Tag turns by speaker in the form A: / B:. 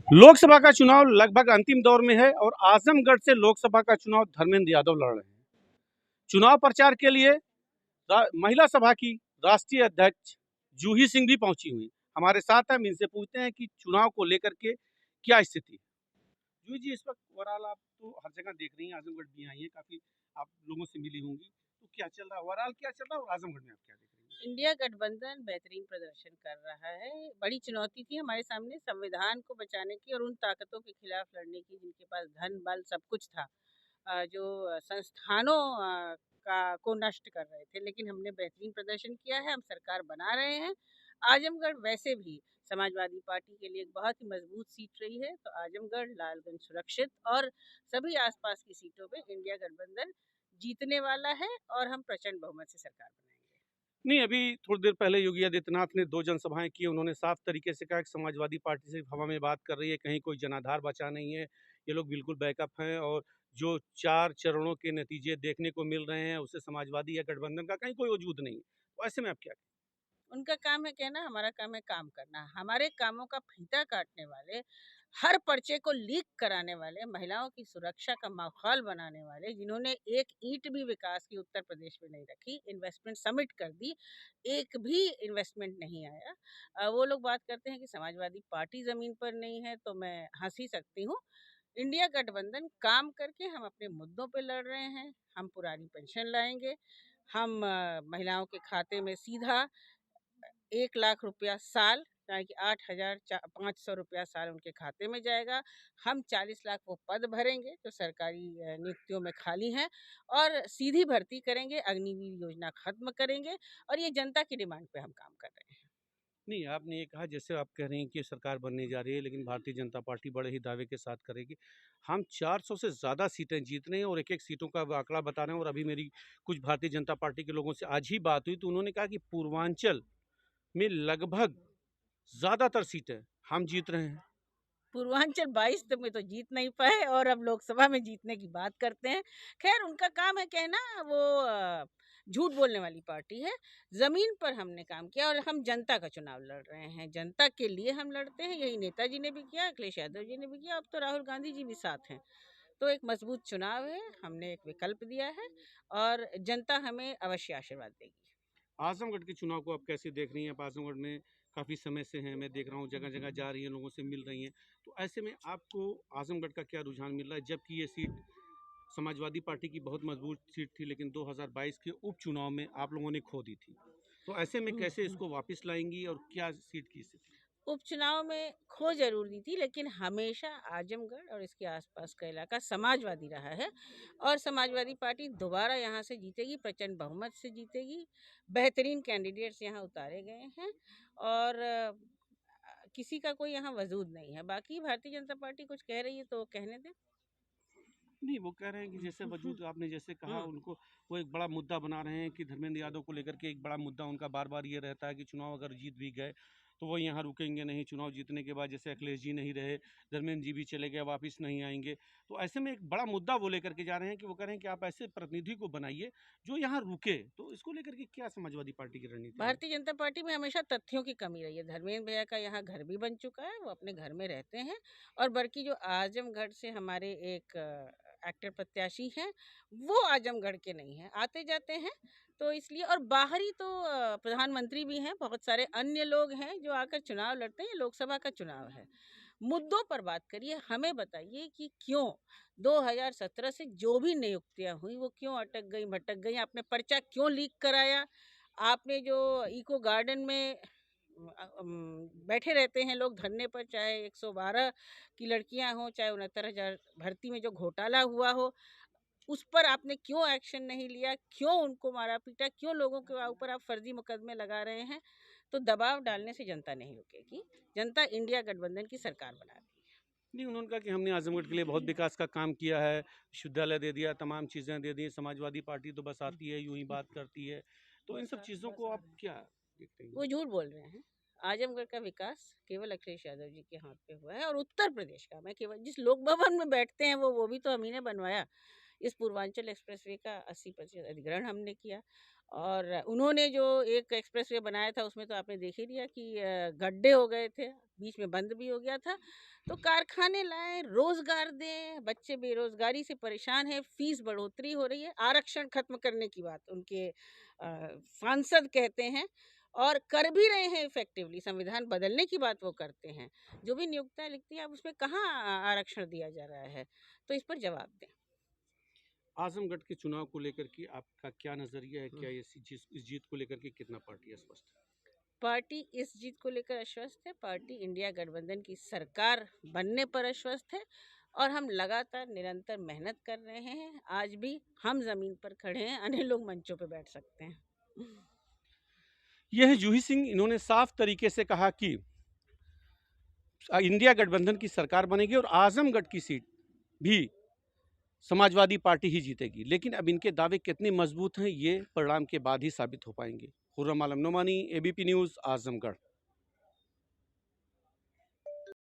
A: लोकसभा का चुनाव लगभग अंतिम दौर में है और आजमगढ़ से लोकसभा का चुनाव धर्मेंद्र यादव लड़ रहे हैं। चुनाव प्रचार के लिए महिला सभा की राष्ट्रीय अध्यक्ष जूही सिंह भी पहुंची हुई हमारे साथ हैं। हम इनसे पूछते हैं कि चुनाव को लेकर के क्या स्थिति है। जूही जी, इस वक्त ओवरऑल आप तो हर जगह देख रही हैं, आजमगढ़ भी आई हैं, काफी आप लोगों से मिली होंगी, तो क्या चल रहा है ओवरऑल, क्या चल रहा है और आजमगढ़ में आप क्या देख रही हैं?
B: इंडिया गठबंधन बेहतरीन प्रदर्शन कर रहा है। बड़ी चुनौती थी हमारे सामने संविधान को बचाने की और उन ताकतों के खिलाफ लड़ने की जिनके पास धन बल सब कुछ था, जो संस्थानों का को नष्ट कर रहे थे। लेकिन हमने बेहतरीन प्रदर्शन किया है, हम सरकार बना रहे हैं। आजमगढ़ वैसे भी समाजवादी पार्टी के लिए एक बहुत ही मजबूत सीट रही है, तो आजमगढ़ लालगंज सुरक्षित और सभी आसपास की सीटों पे इंडिया गठबंधन जीतने वाला है और हम प्रचंड बहुमत से सरकार बनाएंगे।
A: नहीं, अभी थोड़ी देर पहले योगी आदित्यनाथ ने 2 जनसभाएँ की। उन्होंने साफ तरीके से कहा कि समाजवादी पार्टी सिर्फ हवा में बात कर रही है, कहीं कोई जनाधार बचा नहीं है। ये लोग बिल्कुल बैकअप हैं और जो 4 चरणों के नतीजे देखने को मिल रहे हैं, उससे समाजवादी या गठबंधन का कहीं कोई वजूद नहीं है। तो ऐसे में आप क्या कहें?
B: उनका काम है कहना, हमारा काम है काम करना। हमारे कामों का फीता काटने वाले, हर पर्चे को लीक कराने वाले, महिलाओं की सुरक्षा का माहौल बनाने वाले, जिन्होंने एक ईंट भी विकास की उत्तर प्रदेश में नहीं रखी, इन्वेस्टमेंट समिट कर दी, एक भी इन्वेस्टमेंट नहीं आया। वो लोग बात करते हैं कि समाजवादी पार्टी ज़मीन पर नहीं है, तो मैं हँस ही सकती हूँ। इंडिया गठबंधन काम करके हम अपने मुद्दों पे लड़ रहे हैं। हम पुरानी पेंशन लाएँगे, हम महिलाओं के खाते में सीधा 1 लाख रुपया साल, यानी कि 8,500 रुपया साल उनके खाते में जाएगा। हम 40 लाख वो पद भरेंगे जो सरकारी नियुक्तियों में खाली हैं और सीधी भर्ती करेंगे, अग्निवीर योजना खत्म करेंगे और ये जनता की डिमांड पे हम काम कर रहे हैं।
A: नहीं, आपने ये कहा जैसे आप कह रही हैं कि सरकार बनने जा रही है, लेकिन भारतीय जनता पार्टी बड़े ही दावे के साथ करेगी। हम 400 से ज़्यादा सीटें जीत रहे हैं और एक-एक सीटों का आंकड़ा बता रहे हैं और अभी मेरी कुछ भारतीय जनता पार्टी के लोगों से आज ही बात हुई, तो उन्होंने कहा कि पूर्वांचल में लगभग ज़्यादातर सीटें हम जीत रहे हैं।
B: पूर्वांचल 22 तक में तो जीत नहीं पाए और अब लोकसभा में जीतने की बात करते हैं। खैर, उनका काम है कहना, वो झूठ बोलने वाली पार्टी है। ज़मीन पर हमने काम किया और हम जनता का चुनाव लड़ रहे हैं, जनता के लिए हम लड़ते हैं। यही नेताजी ने भी किया, अखिलेश यादव जी ने भी किया, अब तो राहुल गांधी जी भी साथ हैं। तो एक मजबूत चुनाव है, हमने एक विकल्प दिया है और जनता हमें अवश्य आशीर्वाद देगी।
A: आजमगढ़ के चुनाव को आप कैसे देख रही हैं? आप आजमगढ़ में काफ़ी समय से हैं, मैं देख रहा हूँ जगह-जगह जा रही हैं, लोगों से मिल रही हैं। तो ऐसे में आपको आजमगढ़ का क्या रुझान मिल रहा है? जबकि ये सीट समाजवादी पार्टी की बहुत मजबूत सीट थी, लेकिन 2022 के उपचुनाव में आप लोगों ने खो दी थी। तो ऐसे में कैसे इसको वापस लाएँगी और क्या सीट की स्थिति?
B: उपचुनाव में खो जरूर दी थी, लेकिन हमेशा आजमगढ़ और इसके आसपास का इलाका समाजवादी रहा है और समाजवादी पार्टी दोबारा यहाँ से जीतेगी, प्रचंड बहुमत से जीतेगी। बेहतरीन कैंडिडेट्स यहाँ उतारे गए हैं और किसी का कोई यहाँ वजूद नहीं है। बाकी भारतीय जनता पार्टी कुछ कह रही है तो कहने दें।
A: नहीं, वो कह रहे हैं कि जैसे वजूद आपने जैसे कहा उनको, वो एक बड़ा मुद्दा बना रहे हैं कि धर्मेंद्र यादव को लेकर के एक बड़ा मुद्दा उनका बार-बार ये रहता है कि चुनाव अगर जीत भी गए, तो वो यहाँ रुकेंगे नहीं। चुनाव जीतने के बाद जैसे अखिलेश जी नहीं रहे, धर्मेंद्र जी भी चले गए, वापस नहीं आएँगे। तो ऐसे में एक बड़ा मुद्दा वो लेकर के जा रहे हैं कि वो कह रहे हैं कि आप ऐसे प्रतिनिधि को बनाइए, जो यहाँ रुके। तो इसको लेकर के क्या समाजवादी पार्टी की रणनीति रहेगी?
B: भारतीय जनता पार्टी में हमेशा तथ्यों की कमी रही है। धर्मेंद्र भैया का यहाँ घर भी बन चुका है, वो अपने घर में रहते हैं और बल्कि जो आजमगढ़ से हमारे एक एक्टर प्रत्याशी हैं, वो आजमगढ़ के नहीं हैं, आते जाते हैं। तो इसलिए और बाहरी तो प्रधानमंत्री भी हैं, बहुत सारे अन्य लोग हैं जो आकर चुनाव लड़ते हैं। ये लोकसभा का चुनाव है, मुद्दों पर बात करिए। हमें बताइए कि क्यों 2017 से जो भी नियुक्तियां हुई वो क्यों अटक गई, भटक गई? आपने पर्चा क्यों लीक कराया? आपने जो इको गार्डन में बैठे रहते हैं लोग धरने पर, चाहे 112 की लड़कियां हों, चाहे 69,000 भर्ती में जो घोटाला हुआ हो, उस पर आपने क्यों एक्शन नहीं लिया? क्यों उनको मारा पीटा? क्यों लोगों के ऊपर आप फर्जी मुकदमे लगा रहे हैं? तो दबाव डालने से जनता नहीं रुकेगी। जनता इंडिया गठबंधन की सरकार बना रही है।
A: नहीं, उन्होंने कहा कि हमने आजमगढ़ के लिए बहुत विकास का काम किया है, विश्वविद्यालय दे दिया, तमाम चीज़ें दे दी। समाजवादी पार्टी तो बस आती है, यूँ ही बात करती है। तो इन सब चीज़ों को आप क्या देखते हैं?
B: वो झूठ बोल रहे हैं। आजमगढ़ का विकास केवल अखिलेश यादव जी के हाथ पे हुआ है और उत्तर प्रदेश का, मैं केवल जिस लोक भवन में बैठते हैं वो भी तो हम ही ने बनवाया। इस पूर्वांचल एक्सप्रेसवे का 80% अधिग्रहण हमने किया। और उन्होंने जो एक एक्सप्रेसवे बनाया था उसमें तो आपने देख ही लिया कि गड्ढे हो गए थे, बीच में बंद भी हो गया था। तो कारखाने लाएं, रोजगार दें, बच्चे बेरोजगारी से परेशान हैं, फीस बढ़ोतरी हो रही है, आरक्षण खत्म करने की बात उनके सांसद कहते हैं और कर भी रहे हैं इफेक्टिवली। संविधान बदलने की बात वो करते हैं, जो भी नियुक्तियां लिखती है अब उसमें कहाँ आरक्षण दिया जा रहा है, तो इस पर जवाब दें।
A: आजमगढ़ के चुनाव को लेकर के आपका क्या नजरिया है? क्या इस जीत को लेकर के कितना पार्टी स्पष्ट है?
B: पार्टी इस जीत को लेकर आश्वस्त है। पार्टी इंडिया गठबंधन की सरकार बनने पर आश्वस्त है और हम लगातार निरंतर मेहनत कर रहे हैं। आज भी हम जमीन पर खड़े हैं, अन्य लोग मंचों पर बैठ सकते हैं।
A: यह है जूही सिंह। इन्होंने साफ तरीके से कहा कि इंडिया गठबंधन की सरकार बनेगी और आजमगढ़ की सीट भी समाजवादी पार्टी ही जीतेगी। लेकिन अब इनके दावे कितने मजबूत हैं ये परिणाम के बाद ही साबित हो पाएंगे। खुर्रम आलम नोमानी, एबीपी न्यूज़, आजमगढ़।